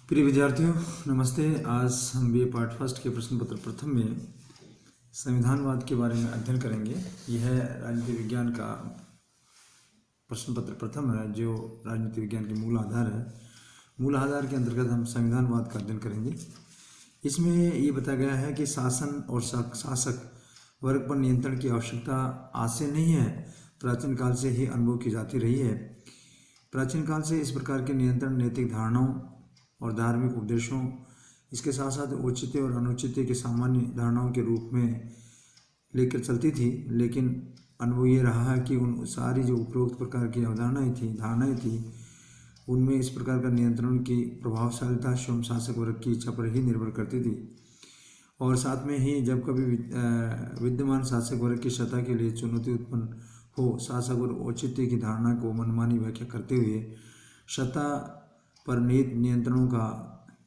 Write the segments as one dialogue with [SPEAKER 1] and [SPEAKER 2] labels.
[SPEAKER 1] प्रिय विद्यार्थियों, नमस्ते। आज हम बीए पार्ट फर्स्ट के प्रश्न पत्र प्रथम में संविधानवाद के बारे में अध्ययन करेंगे। यह राजनीति विज्ञान का प्रश्न पत्र प्रथम है, जो राजनीति विज्ञान के मूल आधार है। मूल आधार के अंतर्गत हम संविधानवाद का अध्ययन करेंगे। इसमें ये बताया गया है कि शासन और शासक वर्ग पर नियंत्रण की आवश्यकता आज से नहीं है, प्राचीन काल से ही अनुभव की जाती रही है। प्राचीन काल से इस प्रकार के नियंत्रण नैतिक धारणाओं और धार्मिक उपदेशों, इसके साथ साथ औचित्य और अनुचित्य के सामान्य धारणाओं के रूप में लेकर चलती थी। लेकिन अनुभव ये रहा है कि उन सारी जो उपरोक्त प्रकार की धारणाएं थी, उनमें इस प्रकार का नियंत्रण की प्रभावशालिता स्वयं शासक वर्ग की इच्छा पर ही निर्भर करती थी। और साथ में ही जब कभी विद्यमान शासक वर्ग की सत्ता के लिए चुनौती उत्पन्न हो, शासक और औचित्य की धारणा को मनमानी व्याख्या करते हुए सत्ता पर निहित नियंत्रणों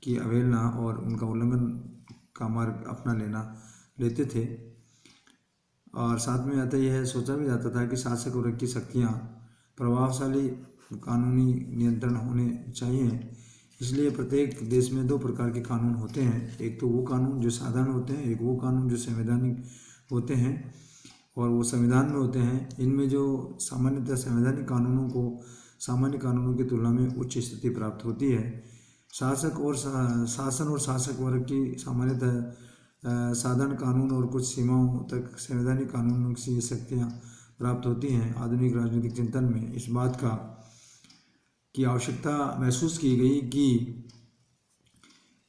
[SPEAKER 1] की अवहेलना और उनका उल्लंघन का मार्ग अपना लेते थे। और साथ में आता यह सोचा भी जाता था कि शासक वर्ग की शक्तियाँ प्रभावशाली कानूनी नियंत्रण होने चाहिए। इसलिए प्रत्येक देश में दो प्रकार के कानून होते हैं। एक तो वो कानून जो साधारण होते हैं, एक वो कानून जो संवैधानिक होते हैं और वो संविधान में होते हैं। इनमें जो सामान्यतः संवैधानिक कानूनों को सामान्य कानूनों की तुलना में उच्च स्थिति प्राप्त होती है। शासन और शासक वर्ग की सामान्यतः साधारण कानून और कुछ सीमाओं तक संवैधानिक कानूनों की शक्तियाँ प्राप्त होती हैं। आधुनिक राजनीतिक चिंतन में इस बात की आवश्यकता महसूस की गई कि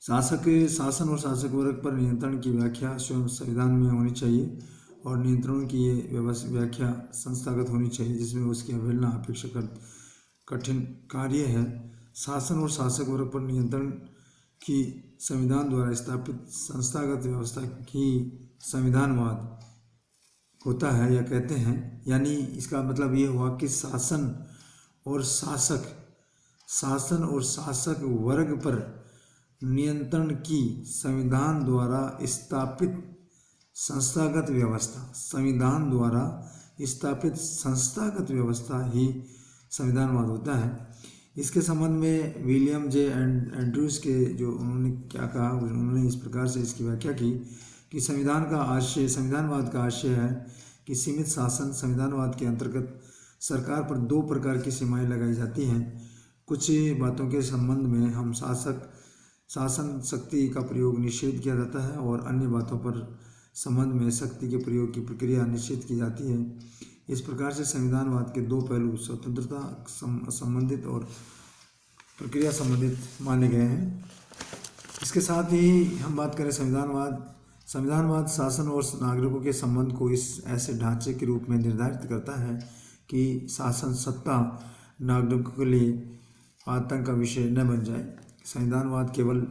[SPEAKER 1] शासन और शासक वर्ग पर नियंत्रण की व्याख्या स्वयं संविधान में होनी चाहिए और नियंत्रणों की ये व्याख्या संस्थागत होनी चाहिए, जिसमें उसकी अवहेलना अपेक्षाकृत कठिन कार्य है। शासन और शासक वर्ग पर नियंत्रण की संविधान द्वारा स्थापित संस्थागत व्यवस्था की संविधानवाद होता है या कहते हैं। यानी इसका मतलब ये हुआ कि शासन और शासक वर्ग पर नियंत्रण की संविधान द्वारा स्थापित संस्थागत व्यवस्था ही संविधानवाद होता है। इसके संबंध में विलियम जे एंड्रूज के जो उन्होंने क्या कहा, उन्होंने इस प्रकार से इसकी व्याख्या की कि संविधानवाद का आशय है कि सीमित शासन। संविधानवाद के अंतर्गत सरकार पर दो प्रकार की सीमाएं लगाई जाती हैं। कुछ बातों के संबंध में हम शासन शक्ति का प्रयोग निषेध किया जाता है और अन्य बातों पर संबंध में शक्ति के प्रयोग की प्रक्रिया निश्चित की जाती है। इस प्रकार से संविधानवाद के दो पहलू स्वतंत्रता संबंधित और प्रक्रिया संबंधित माने गए हैं। इसके साथ ही हम बात करें संविधानवाद शासन और नागरिकों के संबंध को इस ऐसे ढांचे के रूप में निर्धारित करता है कि शासन सत्ता नागरिकों के लिए आतंक का विषय न बन जाए। संविधानवाद केवल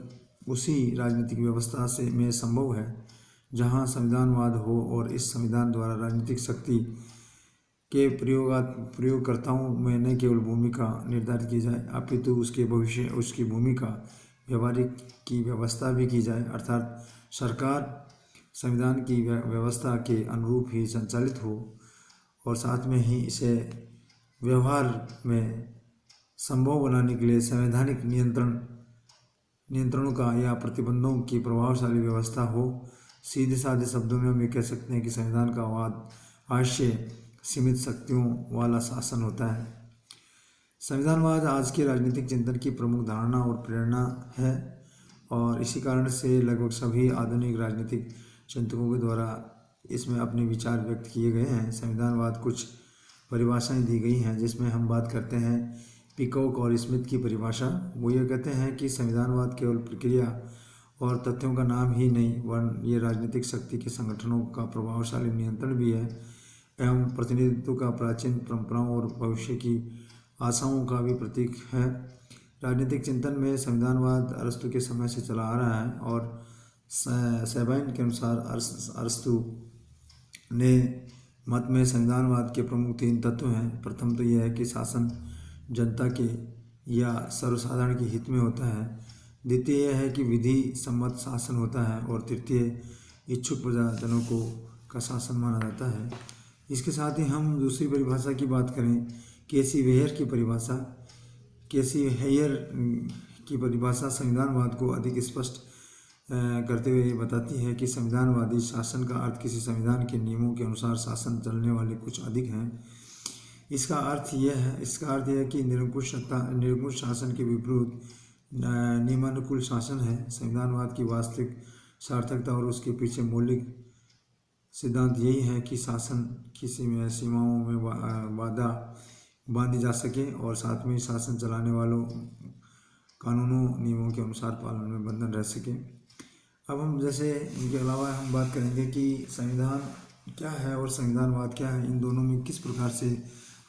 [SPEAKER 1] उसी राजनीतिक व्यवस्था में संभव है जहां संविधानवाद हो और इस संविधान द्वारा राजनीतिक शक्ति के प्रयोगकर्ताओं में न केवल भूमिका निर्धारित की जाए, अपितु उसकी भूमिका व्यवहारिक की व्यवस्था भी की जाए, अर्थात सरकार संविधान की व्यवस्था के अनुरूप ही संचालित हो और साथ में ही इसे व्यवहार में संभव बनाने के लिए संवैधानिक नियंत्रणों का या प्रतिबंधों की प्रभावशाली व्यवस्था हो। सीधे साधे शब्दों में हम ये कह सकते हैं कि संविधान का आशय सीमित शक्तियों वाला शासन होता है। संविधानवाद आज के राजनीतिक चिंतन की प्रमुख धारणा और प्रेरणा है और इसी कारण से लगभग सभी आधुनिक राजनीतिक चिंतकों के द्वारा इसमें अपने विचार व्यक्त किए गए हैं। संविधानवाद कुछ परिभाषाएं दी गई हैं, जिसमें हम बात करते हैं पिकॉक और स्मिथ की परिभाषा। वो ये कहते हैं कि संविधानवाद केवल प्रक्रिया और तथ्यों का नाम ही नहीं, वरन ये राजनीतिक शक्ति के संगठनों का प्रभावशाली नियंत्रण भी है एवं प्रतिनिधित्व का प्राचीन परंपराओं और भविष्य की आशाओं का भी प्रतीक है। राजनीतिक चिंतन में संविधानवाद अरस्तु के समय से चला आ रहा है और सैबाइन के अनुसार अरस्तु ने मत में संविधानवाद के प्रमुख तीन तत्व हैं। प्रथम तो यह है कि शासन जनता के या सर्वसाधारण के हित में होता है। द्वितीय यह है कि विधि सम्मत शासन होता है और तृतीय इच्छुक प्रजाजनों का शासन माना जाता है। इसके साथ ही हम दूसरी परिभाषा की बात करें, केसी वेयर की परिभाषा। केसी हेयर की परिभाषा संविधानवाद को अधिक स्पष्ट करते हुए बताती है कि संविधानवादी शासन का अर्थ किसी संविधान के नियमों के अनुसार शासन चलने वाले कुछ अधिक हैं। इसका अर्थ यह है कि निरंकुश शासन के विपरीत नियमानुकूल शासन है। संविधानवाद की वास्तविक सार्थकता और उसके पीछे मौलिक सिद्धांत यही है कि शासन किसी सीमाओं में बांधी जा सके और साथ में शासन चलाने वालों कानूनों नियमों के अनुसार पालन में बंधन रह सके। अब हम जैसे इनके अलावा हम बात करेंगे कि संविधान क्या है और संविधानवाद क्या है, इन दोनों में किस प्रकार से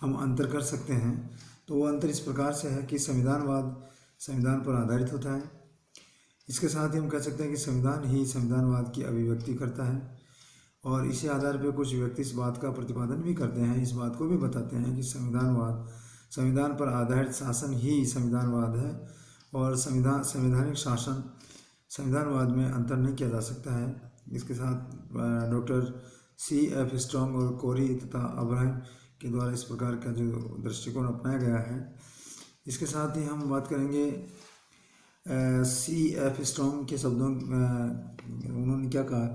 [SPEAKER 1] हम अंतर कर सकते हैं। तो वो अंतर इस प्रकार से है कि संविधानवाद संविधान पर आधारित होता है। इसके साथ ही हम कह सकते हैं कि संविधान ही संविधानवाद की अभिव्यक्ति करता है और इसी आधार पर कुछ व्यक्ति इस बात का प्रतिपादन भी करते हैं, इस बात को भी बताते हैं कि संविधान पर आधारित शासन ही संविधानवाद है और संवैधानिक शासन संविधानवाद में अंतर नहीं किया जा सकता है। इसके साथ डॉक्टर C.F. स्ट्रॉन्ग और कोरी तथा अब्राहम के द्वारा इस प्रकार का जो दृष्टिकोण अपनाया गया है। इसके साथ ही हम बात करेंगे C.F. स्ट्रॉन्ग के शब्दों उन्होंने क्या कहा,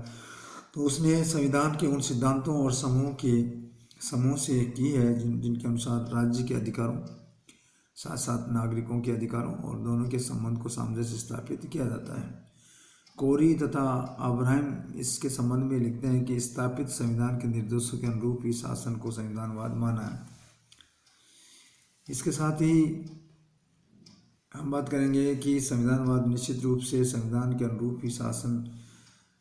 [SPEAKER 1] तो उसने संविधान के उन सिद्धांतों और समूह से की है जिनके अनुसार राज्य के अधिकारों साथ साथ नागरिकों के अधिकारों और दोनों के संबंध को सामंजस्य स्थापित किया जाता है। कोरी तथा अब्राहम इसके संबंध में लिखते हैं कि स्थापित संविधान के निर्देशों के अनुरूप ही शासन को संविधानवाद माना है। इसके साथ ही हम बात करेंगे कि संविधानवाद निश्चित रूप से संविधान के अनुरूप ही शासन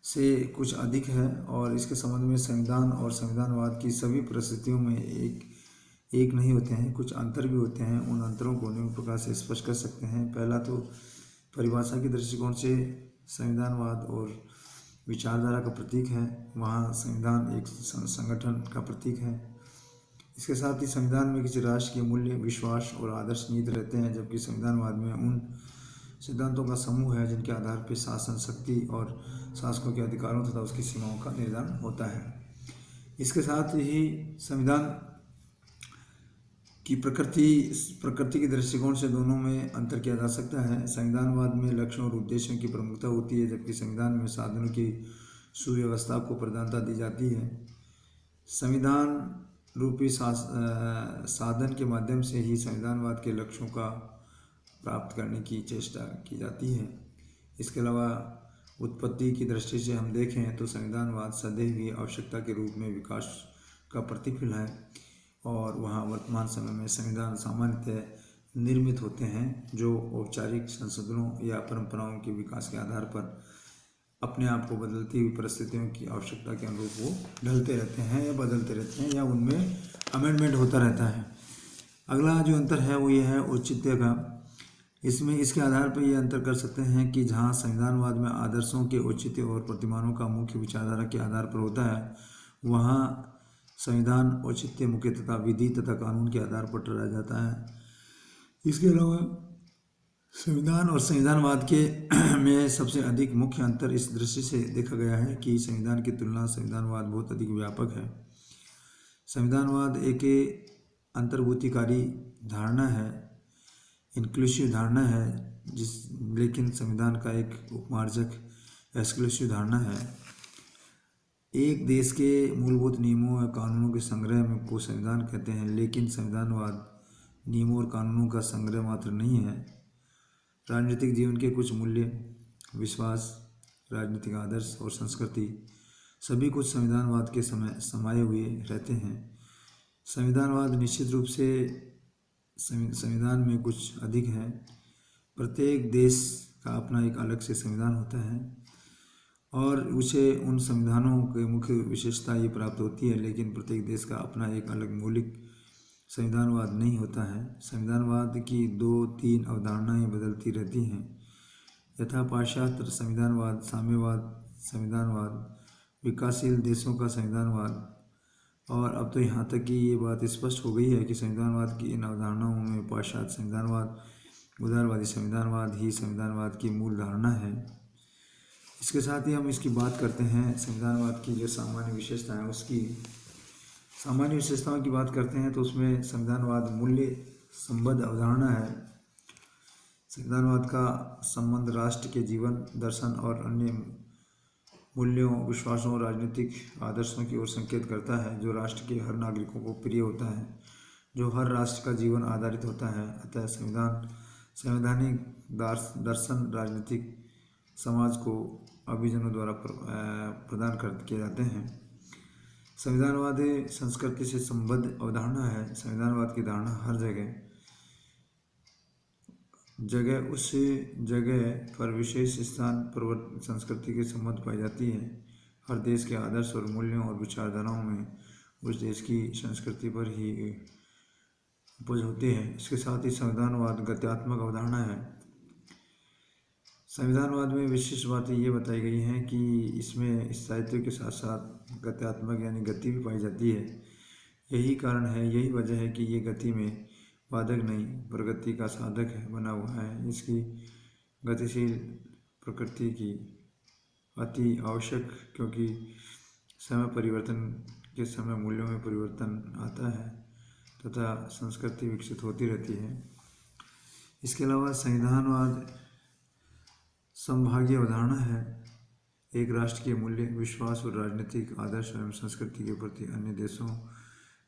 [SPEAKER 1] से कुछ अधिक है और इसके संबंध में संविधान और संविधानवाद की सभी परिस्थितियों में एक नहीं होते हैं, कुछ अंतर भी होते हैं। उन अंतरों को निम्न प्रकार से स्पष्ट कर सकते हैं। पहला तो परिभाषा के दृष्टिकोण से संविधानवाद और विचारधारा का प्रतीक है, वहाँ संविधान एक संगठन का प्रतीक है। इसके साथ ही संविधान में किसी राष्ट्र के मूल्य, विश्वास और आदर्श निहित रहते हैं, जबकि संविधानवाद में उन सिद्धांतों का समूह है जिनके आधार पर शासन शक्ति और शासकों के अधिकारों तथा उसकी सीमाओं का निर्धारण होता है। इसके साथ ही संविधान की प्रकृति के दृष्टिकोण से दोनों में अंतर किया जा सकता है। संविधानवाद में लक्ष्यों और उद्देश्यों की प्रमुखता होती है, जबकि संविधान में साधनों की सुव्यवस्था को प्रधानता दी जाती है। संविधान रूपी साधन के माध्यम से ही संविधानवाद के लक्ष्यों का प्राप्त करने की चेष्टा की जाती है। इसके अलावा उत्पत्ति की दृष्टि से हम देखें तो संविधानवाद सदैव ही आवश्यकता के रूप में विकास का प्रतिफल है और वहाँ वर्तमान समय में संविधान सामान्यतः निर्मित होते हैं जो औपचारिक संशोधनों या परंपराओं के विकास के आधार पर अपने आप को बदलती हुई परिस्थितियों की आवश्यकता के अनुरूप वो ढलते रहते हैं या बदलते रहते हैं या उनमें अमेंडमेंट होता रहता है। अगला जो अंतर है वो ये है औचित्य का। इसमें इसके आधार पर ये अंतर कर सकते हैं कि जहाँ संविधानवाद में आदर्शों के औचित्य और प्रतिमानों का मुख्य विचारधारा के आधार पर होता है, वहाँ संविधान औचित्य मुख्य तथा विधि तथा कानून के आधार पर ठहराया जाता है। इसके अलावा संविधान और संविधानवाद के में सबसे अधिक मुख्य अंतर इस दृष्टि से देखा गया है कि संविधान की तुलना संविधानवाद बहुत अधिक व्यापक है। संविधानवाद एक अंतर्भूतिकारी धारणा है, इंक्लूसिव धारणा है, लेकिन संविधान का एक उपमार्जक एक्सक्लूसिव धारणा है। एक देश के मूलभूत नियमों और कानूनों के संग्रह में को संविधान कहते हैं, लेकिन संविधानवाद नियमों और कानूनों का संग्रह मात्र नहीं है। राजनीतिक जीवन के कुछ मूल्य, विश्वास, राजनीतिक आदर्श और संस्कृति सभी कुछ संविधानवाद के समाये हुए रहते हैं। संविधानवाद निश्चित रूप से संविधान में कुछ अधिक है। प्रत्येक देश का अपना एक अलग से संविधान होता है और उसे उन संविधानों के मुख्य विशेषता ये प्राप्त होती है, लेकिन प्रत्येक देश का अपना एक अलग मौलिक संविधानवाद नहीं होता है। संविधानवाद की 2-3 अवधारणाएं बदलती रहती हैं, यथा पाश्चात्य संविधानवाद, साम्यवाद संविधानवाद, विकासशील देशों का संविधानवाद। और अब तो यहाँ तक कि ये बात स्पष्ट हो गई है कि संविधानवाद की इन अवधारणाओं में पाश्चात्य संविधानवाद, उदारवादी संविधानवाद ही संविधानवाद की मूल धारणा है। इसके साथ ही हम इसकी बात करते हैं संविधानवाद की जो सामान्य विशेषताएं हैं, उसकी सामान्य विशेषताओं की बात करते हैं तो उसमें संविधानवाद मूल्य संबद्ध अवधारणा है। संविधानवाद का संबंध राष्ट्र के जीवन दर्शन और अन्य मूल्यों, विश्वासों और राजनीतिक आदर्शों की ओर संकेत करता है जो राष्ट्र के हर नागरिकों को प्रिय होता है, जो हर राष्ट्र का जीवन आधारित होता है। अतः संवैधानिक दर्शन राजनीतिक समाज को अभिजनों द्वारा प्रदान किए जाते हैं। संविधानवाद संस्कृति से संबद्ध अवधारणा है। संविधानवाद की धारणा हर जगह उस जगह पर विशेष स्थान पर संस्कृति के संबंध पाई जाती है। हर देश के आदर्श और मूल्यों और विचारधाराओं में उस देश की संस्कृति पर ही उपज होती है। इसके साथ ही संविधानवाद गत्यात्मक अवधारणा है। संविधानवाद में विशिष्ट बातें ये बताई गई हैं कि इसमें स्थायित्व के साथ साथ गत्यात्मक यानी गति भी पाई जाती है। यही वजह है कि ये गति में बाधक नहीं, प्रगति का साधक है बना हुआ है। इसकी गतिशील प्रकृति की अति आवश्यक, क्योंकि समय परिवर्तन के समय मूल्यों में परिवर्तन आता है तथा संस्कृति विकसित होती रहती है। इसके अलावा संविधानवाद संभागीय अवधारणा है। एक राष्ट्र के मूल्य, विश्वास और राजनीतिक आदर्श एवं संस्कृति के प्रति अन्य देशों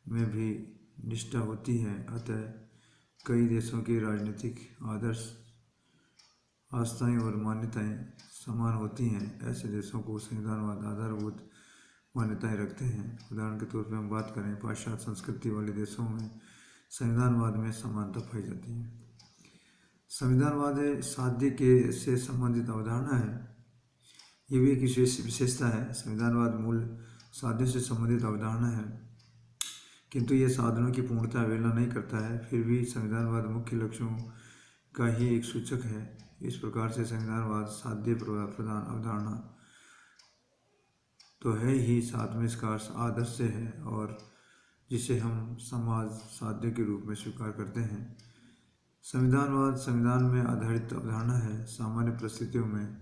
[SPEAKER 1] में भी निष्ठा होती है। अतः कई देशों के राजनीतिक आदर्श, आस्थाएं और मान्यताएं समान होती हैं। ऐसे देशों को संविधानवाद आधारभूत मान्यताएं रखते हैं। उदाहरण के तौर पर हम बात करें, पाश्चात्य संस्कृति वाले देशों में संविधानवाद में समानता पाई जाती है। संविधानवाद साध्य के से संबंधित अवधारणा है। ये भी एक विशेषता है। संविधानवाद मूल साध्य से संबंधित अवधारणा है, किंतु यह साधनों की पूर्णता अवहेलना नहीं करता है। फिर भी संविधानवाद मुख्य लक्ष्यों का ही एक सूचक है। इस प्रकार से संविधानवाद साध्य प्रधान अवधारणा तो है ही, साथ में इसका आदर्श है और जिसे हम समाज साध्य के रूप में स्वीकार करते हैं। संविधानवाद संविधान में आधारित अवधारणा है। सामान्य परिस्थितियों में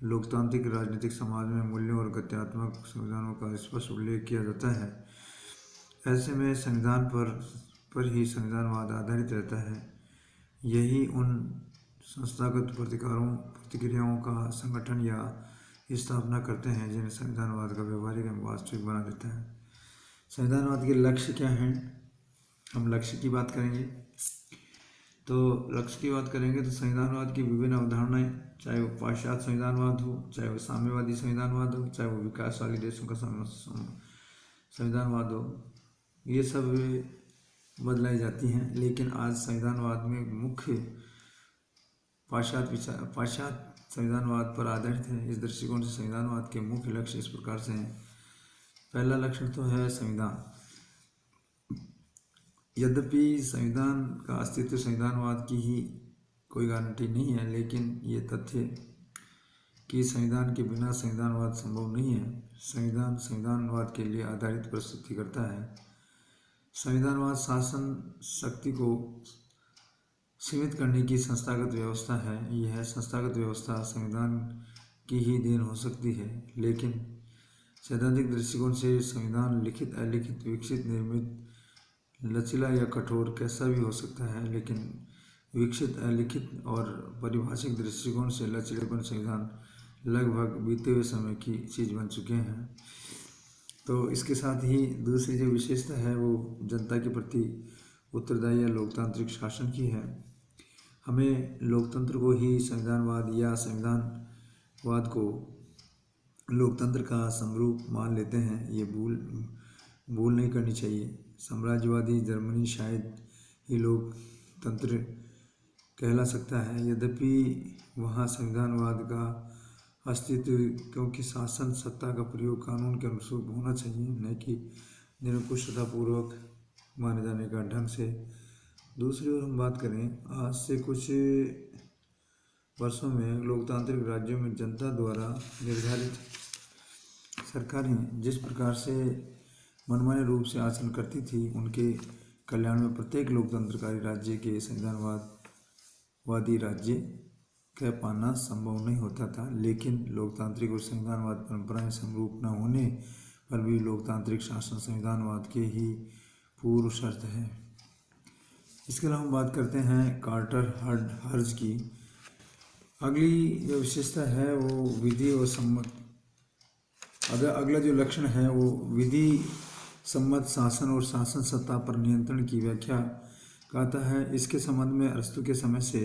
[SPEAKER 1] लोकतांत्रिक राजनीतिक समाज में मूल्यों और गत्यात्मक संविधानों का स्पष्ट उल्लेख किया जाता है। ऐसे में संविधान पर ही संविधानवाद आधारित रहता है। यही उन संस्थागत प्रतिक्रियाओं का संगठन या स्थापना करते हैं जिन्हें संविधानवाद का व्यवहारिक एवं वास्तविक बना देता है। संविधानवाद के लक्ष्य क्या हैं? हम लक्ष्य की बात करेंगे। तो लक्ष्य की बात करेंगे तो संविधानवाद की विभिन्न अवधारणाएं, चाहे वो पाश्चात्य संविधानवाद हो, चाहे वो साम्यवादी संविधानवाद हो, चाहे वो विकासशाली देशों का संविधानवाद हो, ये सब बदलाई जाती हैं। लेकिन आज संविधानवाद में मुख्य पाश्चात्य संविधानवाद पर आधारित है। इस दृष्टिकोण से संविधानवाद के मुख्य लक्ष्य इस प्रकार से हैं। पहला लक्ष्य तो है संविधान। यद्यपि संविधान का अस्तित्व संविधानवाद की ही कोई गारंटी नहीं है, लेकिन ये तथ्य कि संविधान के बिना संविधानवाद संभव नहीं है। संविधान संविधानवाद के लिए आधारित प्रस्तुति करता है। संविधानवाद शासन शक्ति को सीमित करने की संस्थागत व्यवस्था है। यह संस्थागत व्यवस्था संविधान की ही देन हो सकती है, लेकिन सैद्धांतिक दृष्टिकोण से संविधान लिखित, अलिखित, विकसित, निर्मित, लचीला या कठोर कैसा भी हो सकता है। लेकिन विकसित, अलिखित और परिभाषिक दृष्टिकोण से लचीलेपन संविधान लगभग बीते हुए समय की चीज़ बन चुके हैं। तो इसके साथ ही दूसरी जो विशेषता है वो जनता के प्रति उत्तरदायी या लोकतांत्रिक शासन की है। हमें लोकतंत्र को ही संविधानवाद या संविधानवाद को लोकतंत्र का समरूप मान लेते हैं। ये भूल नहीं करनी चाहिए। साम्राज्यवादी जर्मनी शायद ही लोकतंत्र कहला सकता है, यद्यपि वहाँ संविधानवाद का अस्तित्व, क्योंकि शासन सत्ता का प्रयोग कानून के अनुरूप होना चाहिए, न कि निरंकुशतापूर्वक माने जाने का ढंग से। दूसरी ओर हम बात करें, आज से कुछ वर्षों में लोकतांत्रिक राज्यों में जनता द्वारा निर्धारित सरकारें जिस प्रकार से मनमाने रूप से आचरण करती थी, उनके कल्याण में प्रत्येक लोकतंत्रकारी राज्य के संविधानवादी राज्य कह पाना संभव नहीं होता था। लेकिन लोकतांत्रिक और संविधानवाद परंपराएं समरूप न होने पर भी लोकतांत्रिक शासन संविधानवाद के ही पूर्व शर्त है। इसके अलावा हम बात करते हैं कार्टर हर्ज की। अगली जो विशेषता है वो विधि और सम्मत। अगला जो लक्षण है वो विधि सम्मत शासन और शासन सत्ता पर नियंत्रण की व्याख्या कहता है। इसके संबंध में अरस्तु के समय से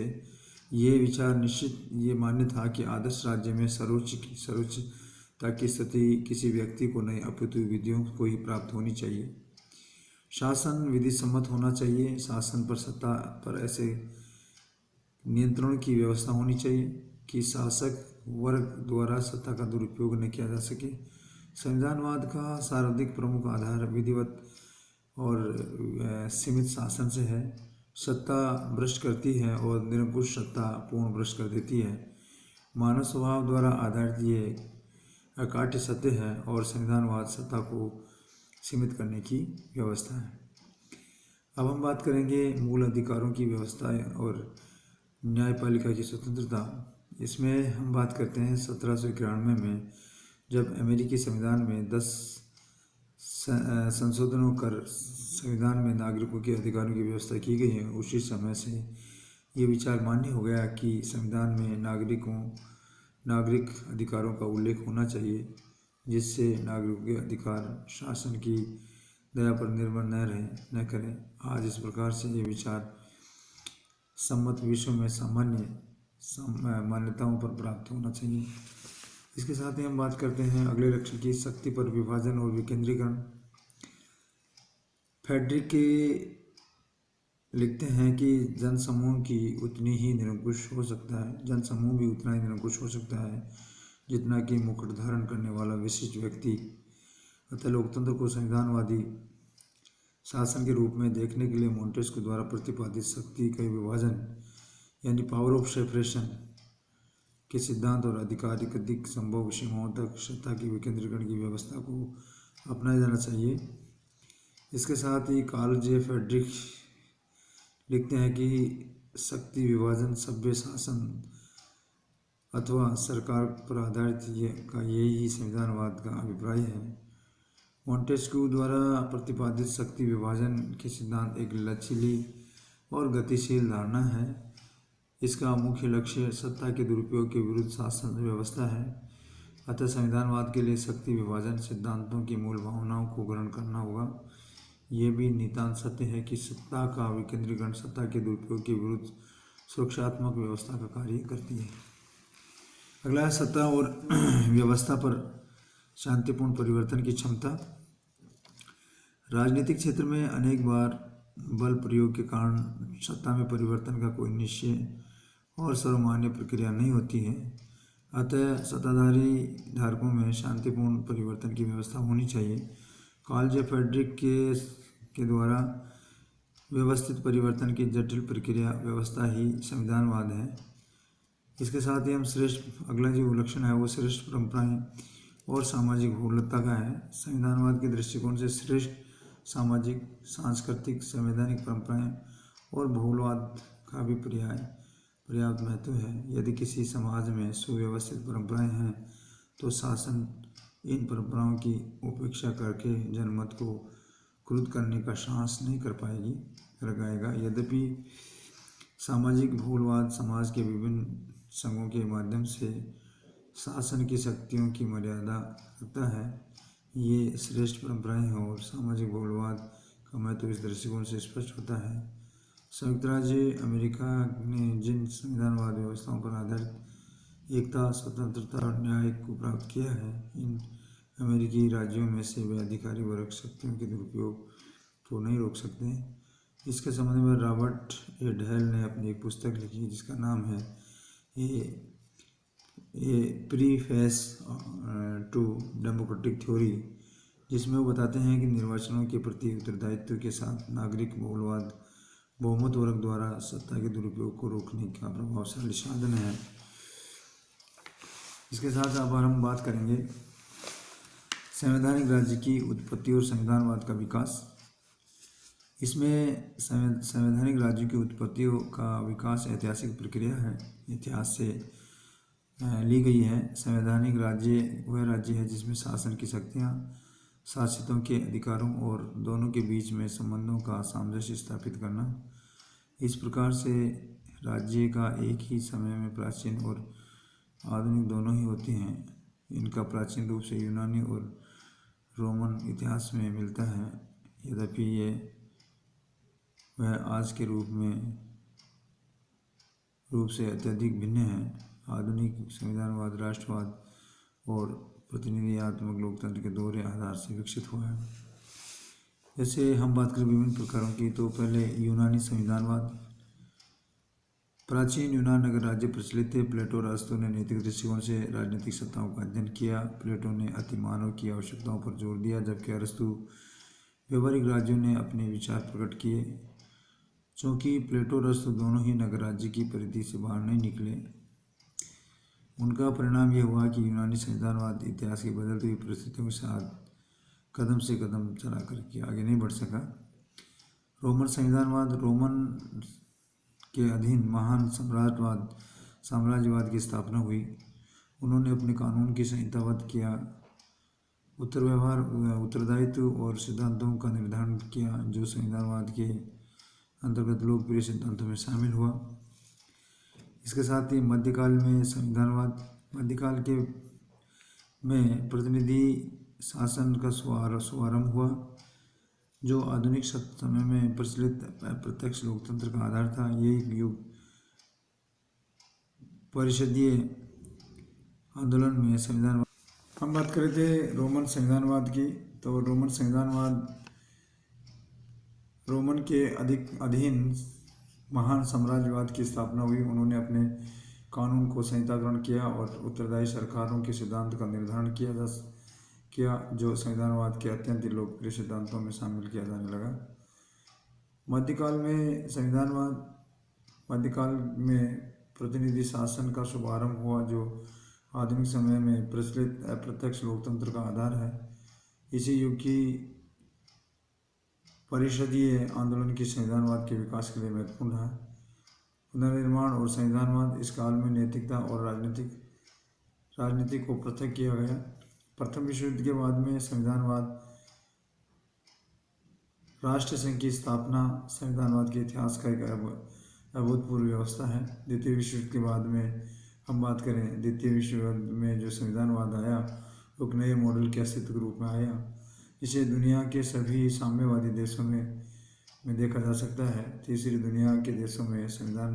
[SPEAKER 1] ये विचार निश्चित ये मान्य था कि आदर्श राज्य में सर्वोच्चता की स्थिति किसी व्यक्ति को नहीं अपितु विधियों को ही प्राप्त होनी चाहिए। शासन विधि सम्मत होना चाहिए। शासन पर सत्ता पर ऐसे नियंत्रण की व्यवस्था होनी चाहिए कि शासक वर्ग द्वारा सत्ता का दुरुपयोग न किया जा सके। संविधानवाद का सर्वाधिक प्रमुख आधार विधिवत और सीमित शासन से है। सत्ता भ्रष्ट करती है और निरंकुश सत्ता पूर्ण भ्रष्ट कर देती है। मानव स्वभाव द्वारा आधारित ये अकाट्य सत्य है और संविधानवाद सत्ता को सीमित करने की व्यवस्था है। अब हम बात करेंगे मूल अधिकारों की व्यवस्था और न्यायपालिका की स्वतंत्रता। इसमें हम बात करते हैं 1791 में जब अमेरिकी संविधान में 10 संशोधनों कर संविधान में नागरिकों के अधिकारों की व्यवस्था की गई है। उसी समय से ये विचार मान्य हो गया कि संविधान में नागरिक अधिकारों का उल्लेख होना चाहिए, जिससे नागरिकों के अधिकार शासन की दया पर निर्भर न करें। आज इस प्रकार से ये विचार सम्मत विश्व में सामान्य मान्यताओं पर प्राप्त होना चाहिए। इसके साथ ही हम बात करते हैं अगले लक्ष्य की, शक्ति पर विभाजन और विकेंद्रीकरण। फ्रेडरिक लिखते हैं कि जनसमूह भी उतना ही निरंकुश हो सकता है जितना कि मुकुट धारण करने वाला विशिष्ट व्यक्ति। अतः लोकतंत्र को संविधानवादी शासन के रूप में देखने के लिए मोंटेस्क्यू द्वारा प्रतिपादित शक्ति का विभाजन यानी पावर ऑफ सेपरेशन के सिद्धांत और अधिक संभव सीमाओं तक सत्ता की विकेंद्रीकरण की व्यवस्था को अपनाया जाना चाहिए। इसके साथ ही कार्ल जे फ्रेडरिक लिखते हैं कि शक्ति विभाजन सभ्य शासन अथवा सरकार पर आधारित यही संविधानवाद का अभिप्राय है। मोंटेस्क्यू द्वारा प्रतिपादित शक्ति विभाजन के सिद्धांत एक लचीली और गतिशील धारणा है। इसका मुख्य लक्ष्य सत्ता के दुरुपयोग के विरुद्ध शासन व्यवस्था है। अतः संविधानवाद के लिए शक्ति विभाजन सिद्धांतों की मूल भावनाओं को ग्रहण करना होगा। ये भी नितांत सत्य है कि सत्ता का विकेंद्रीकरण सत्ता के दुरुपयोग के विरुद्ध सुरक्षात्मक व्यवस्था का कार्य करती है। अगला है सत्ता और व्यवस्था पर शांतिपूर्ण परिवर्तन की क्षमता। राजनीतिक क्षेत्र में अनेक बार बल प्रयोग के कारण सत्ता में परिवर्तन का कोई निश्चय और सर्वमान्य प्रक्रिया नहीं होती है। अतः सत्ताधारी धारकों में शांतिपूर्ण परिवर्तन की व्यवस्था होनी चाहिए। कार्ल जे फ्रेडरिक के द्वारा व्यवस्थित परिवर्तन की जटिल प्रक्रिया व्यवस्था ही संविधानवाद है। इसके साथ ही हम अगला जो लक्षण है वो श्रेष्ठ परंपराएं और सामाजिक बहुलता का है। संविधानवाद के दृष्टिकोण से श्रेष्ठ सामाजिक, सांस्कृतिक, संवैधानिक परंपराएं और बहुलवाद का भी पर्याप्त महत्व है। यदि किसी समाज में सुव्यवस्थित परंपराएं हैं तो शासन इन परंपराओं की उपेक्षा करके जनमत को क्रुद्ध करने का साहस नहीं कर पाएगा। यद्यपि सामाजिक बहुलवाद समाज के विभिन्न संघों के माध्यम से शासन की शक्तियों की मर्यादा रखता है। ये श्रेष्ठ परंपराएं हैं और सामाजिक बहुलवाद का महत्व इस दृष्टिकोण से स्पष्ट होता है। संयुक्त राज्य अमेरिका ने जिन संविधानवाद व्यवस्थाओं पर आधारित एकता, स्वतंत्रता और न्याय को प्राप्त किया है, इन अमेरिकी राज्यों में से वे अधिकारी वर्ग शक्तियों के दुरुपयोग को नहीं रोक सकते। इसके संबंध में रॉबर्ट ए ढेल ने अपनी एक पुस्तक लिखी जिसका नाम है ए प्रीफेस टू डेमोक्रेटिक थ्योरी, जिसमें वो बताते हैं कि निर्वाचनों के प्रति उत्तरदायित्व के साथ नागरिक बहुलवाद बहुमत वर्ग द्वारा सत्ता के दुरुपयोग को रोकने का प्रभावशाली साधन है। इसके साथ अब हम बात करेंगे संवैधानिक राज्य की उत्पत्ति और संविधानवाद का विकास। इसमें संवैधानिक राज्यों की उत्पत्तियों का विकास ऐतिहासिक प्रक्रिया है, इतिहास से ली गई है। संवैधानिक राज्य वह राज्य है जिसमें शासन की शक्तियाँ, शासितों के अधिकारों और दोनों के बीच में संबंधों का सामंजस्य स्थापित करना। इस प्रकार से राज्य का एक ही समय में प्राचीन और आधुनिक दोनों ही होते हैं। इनका प्राचीन रूप से यूनानी और रोमन इतिहास में मिलता है, यद्यपि ये वह आज के रूप से अत्यधिक भिन्न है। आधुनिक संविधानवाद राष्ट्रवाद और प्रतिनिधियात्मक लोकतंत्र के दोहरे आधार से विकसित हुआ है। जैसे हम बात करें विभिन्न प्रकारों की, तो पहले यूनानी संविधानवाद। प्राचीन यूनान नगर राज्य प्रचलित थे। प्लेटो और अरस्तु ने नैतिक दृष्टिकोण से राजनीतिक सत्ताओं का अध्ययन किया। प्लेटो ने अति मानव की आवश्यकताओं पर जोर दिया, जबकि अरस्तु व्यवहारिक राज्यों ने अपने विचार प्रकट किए। चूँकि प्लेटो और अरस्तु दोनों ही नगर राज्य की परिधि से बाहर नहीं निकले, उनका परिणाम यह हुआ कि यूनानी संविधानवाद इतिहास की बदलती हुई परिस्थितियों के साथ कदम से कदम चला करके आगे नहीं बढ़ सका। रोमन संविधानवाद। रोमन के अधीन महान साम्राज्यवाद की स्थापना हुई। उन्होंने अपने कानून की संहिताबद्ध किया, व्यवहार, उत्तरदायित्व और सिद्धांतों का निर्धारण किया, जो संविधानवाद के अंतर्गत लोकप्रिय सिद्धांतों में शामिल हुआ। इसके साथ ही मध्यकाल में संविधानवाद। मध्यकाल में प्रतिनिधि शासन का शुभारंभ हुआ, जो आधुनिक समय में प्रचलित प्रत्यक्ष लोकतंत्र का आधार था। यह युग परिषदीय आंदोलन में संविधान। हम बात कर रहे थे रोमन संविधानवाद की, तो रोमन संविधानवाद रोमन के अधीन महान साम्राज्यवाद की स्थापना हुई। उन्होंने अपने कानून को संहिताकरण किया और उत्तरदायी सरकारों के सिद्धांत का निर्धारण किया, जो संविधानवाद के अत्यंत लोकप्रिय सिद्धांतों में शामिल किया जाने लगा। मध्यकाल में प्रतिनिधि शासन का शुभारंभ हुआ, जो आधुनिक समय में प्रचलित अप्रत्यक्ष लोकतंत्र का आधार है। इसी युग की परिषदीय आंदोलन की संविधानवाद के विकास के लिए महत्वपूर्ण है। पुनर्निर्माण और संविधानवाद। इस काल में नैतिकता और राजनीति को पृथक किया गया। प्रथम विश्व युद्ध के बाद में संविधानवाद राष्ट्र संघ की स्थापना संविधानवाद के इतिहास का एक अभूतपूर्व व्यवस्था है। द्वितीय विश्व युद्ध के बाद में हम बात करें, द्वितीय विश्व युद्ध में जो संविधानवाद आया, एक नए मॉडल के अस्तित्व के रूप में आया। इसे दुनिया के सभी साम्यवादी देशों में देखा जा सकता है। तीसरी दुनिया के देशों में संविधान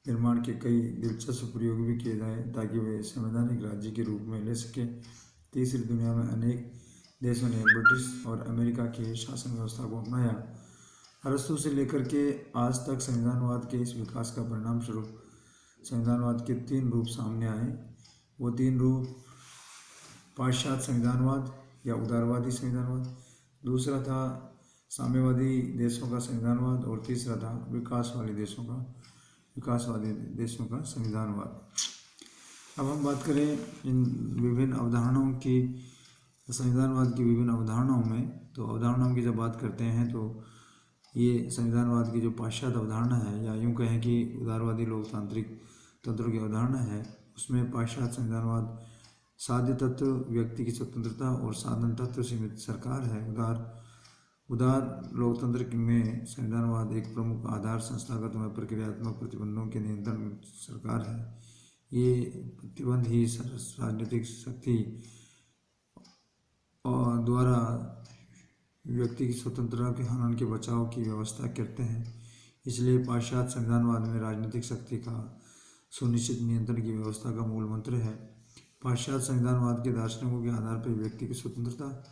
[SPEAKER 1] निर्माण के कई दिलचस्प प्रयोग भी किए जाए, ताकि वे संवैधानिक राज्य के रूप में ले सके। तीसरी दुनिया में अनेक देशों ने ब्रिटिश और अमेरिका की शासन व्यवस्था को अपनाया। अरस्तु से लेकर के आज तक संविधानवाद के इस विकास का परिणाम स्वरूप संविधानवाद के 3 रूप सामने आए। वो 3 रूप पाश्चात्य संविधानवाद या उदारवादी संविधानवाद, दूसरा था साम्यवादी देशों का संविधानवाद, और तीसरा था विकासवादी देशों का संविधानवाद। अब हम बात करें इन विभिन्न अवधारणाओं की, संविधानवाद की विभिन्न अवधारणाओं में। तो अवधारणाओं की जब बात करते हैं, तो ये संविधानवाद की जो पाश्चात्य अवधारणा है, या यूँ कहें कि उदारवादी लोकतांत्रिक तंत्रों की अवधारणा है, उसमें पाश्चात्य संविधानवाद साध्य तत्व व्यक्ति की स्वतंत्रता और साधन तत्व सीमित सरकार है। उदार लोकतंत्र में संविधानवाद एक प्रमुख आधार संस्थागत व प्रक्रियात्मक प्रतिबंधों के नियंत्रण सरकार है। ये प्रतिबंध ही राजनीतिक शक्ति और द्वारा व्यक्ति की स्वतंत्रता के हनन के बचाव की व्यवस्था करते हैं। इसलिए पाश्चात्य संविधानवाद में राजनीतिक शक्ति का सुनिश्चित नियंत्रण की व्यवस्था का मूल मंत्र है। पाश्चात्य संविधानवाद के दार्शनिकों के आधार पर व्यक्ति की स्वतंत्रता,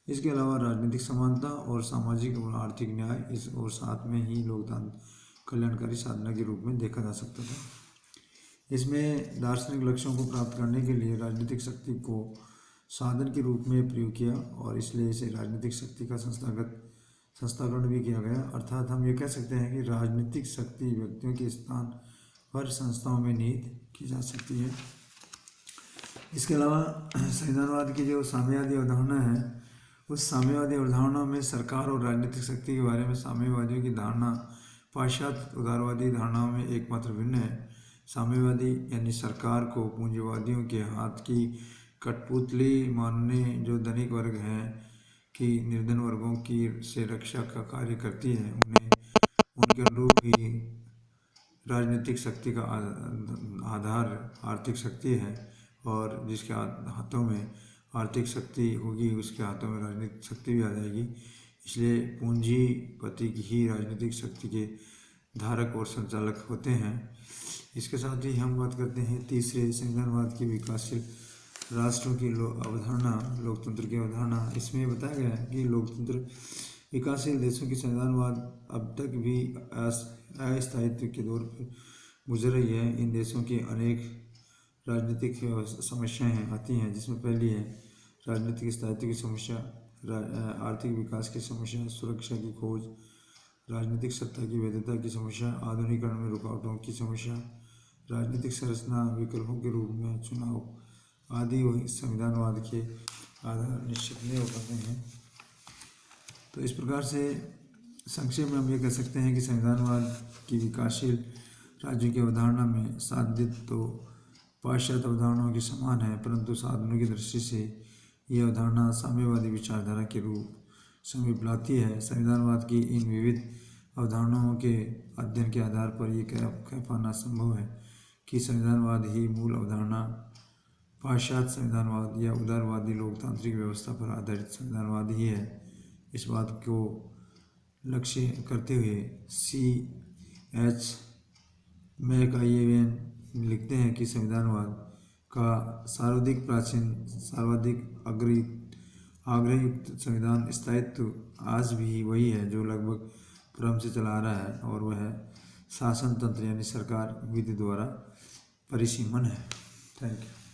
[SPEAKER 1] इसके अलावा राजनीतिक समानता और सामाजिक और आर्थिक न्याय, इस और साथ में ही लोकतंत्र कल्याणकारी साधना के रूप में देखा जा सकता था। इसमें दार्शनिक लक्ष्यों को प्राप्त करने के लिए राजनीतिक शक्ति को साधन के रूप में प्रयोग किया, और इसलिए इसे राजनीतिक शक्ति का संस्थाकरण भी किया गया। अर्थात हम ये कह सकते हैं कि राजनीतिक शक्ति व्यक्तियों के स्थान पर संस्थाओं में निहित की जा सकती है। इसके अलावा संविधानवाद की जो साम्यवादी अवधारणा है, उस साम्यवादी अवधारणा में सरकार और राजनीतिक शक्ति के बारे में साम्यवादियों की धारणा पाश्चात्य उदारवादी धारणाओं में एकमात्र भिन्न है। साम्यवादी यानी सरकार को पूंजीवादियों के हाथ की कठपुतली मानने, जो धनिक वर्ग हैं कि निर्धन वर्गों की से रक्षा का कार्य करती है, उन्हें उनके अनुरूप ही राजनीतिक शक्ति का आधार आर्थिक शक्ति है, और जिसके हाथों में आर्थिक शक्ति होगी उसके हाथों में राजनीतिक शक्ति भी आ जाएगी। इसलिए पूंजीपति ही राजनीतिक शक्ति के धारक और संचालक होते हैं। इसके साथ ही हम बात करते हैं तीसरे, संविधानवाद की विकासशील राष्ट्रों की अवधारणा, लोकतंत्र की अवधारणा। इसमें बताया गया है कि लोकतंत्र विकासशील देशों की संविधानवाद अब तक भी अस्थायित्व के दौर पर गुजर रही है। इन देशों की अनेक राजनीतिक समस्याएं आती हैं, जिसमें पहली है राजनीतिक स्थायित्व की समस्या, आर्थिक विकास की समस्या, सुरक्षा की खोज, राजनीतिक सत्ता की वैधता की समस्या, आधुनिकीकरण में रुकावटों की समस्या, राजनीतिक संरचना विकल्पों के रूप में चुनाव आदि वही संविधानवाद के आधार निश्चित नहीं हो पाते हैं। तो इस प्रकार से संक्षेप में हम ये कह सकते हैं कि संविधानवाद की विकासशील राज्यों की अवधारणा में साधित तो पाश्चात्य अवधारणाओं के समान है, परंतु साधनों की दृष्टि से यह अवधारणा साम्यवादी विचारधारा के रूप समीप लाती है। संविधानवाद की इन विविध अवधारणाओं के अध्ययन के आधार पर यह कह पाना संभव है कि संविधानवाद ही मूल अवधारणा पाश्चात्य संविधानवाद या उदारवादी लोकतांत्रिक व्यवस्था पर आधारित संविधानवाद ही है। इस बात को लक्ष्य करते हुए C.H. मैकआइवन लिखते हैं कि संविधानवाद का सर्वाधिक आग्रहयुक्त संविधान स्थायित्व आज भी वही है जो लगभग क्रम से चला आ रहा है, और वह शासन तंत्र यानी सरकार विधि द्वारा परिसीमन है। Thank you.